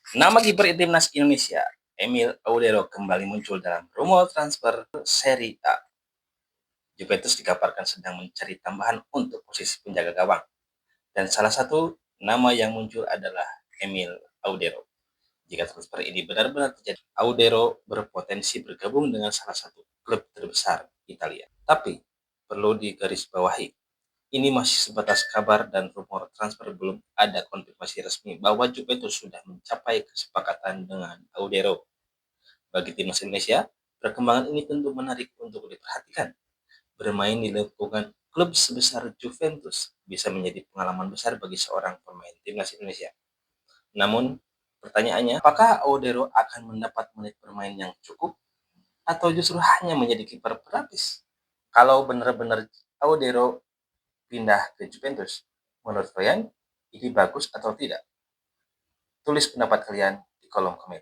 Nama kiper timnas Indonesia, Emil Audero, kembali muncul dalam rumor transfer Serie A. Juventus dikabarkan sedang mencari tambahan untuk posisi penjaga gawang, dan salah satu nama yang muncul adalah Emil Audero. Jika transfer ini benar-benar terjadi, Audero berpotensi bergabung dengan salah satu klub terbesar Italia. Tapi perlu digarisbawahi, ini masih sebatas kabar dan rumor transfer, belum ada konfirmasi resmi bahwa Juventus sudah mencapai kesepakatan dengan Audero. Bagi timnas Indonesia, perkembangan ini tentu menarik untuk diperhatikan. Bermain di lingkungan klub sebesar Juventus bisa menjadi pengalaman besar bagi seorang pemain timnas Indonesia. Namun, pertanyaannya, apakah Audero akan mendapat menit bermain yang cukup atau justru hanya menjadi kiper berlapis? Kalau benar-benar Audero pindah ke Juventus, menurut kalian ini bagus atau tidak? Tulis pendapat kalian di kolom komentar.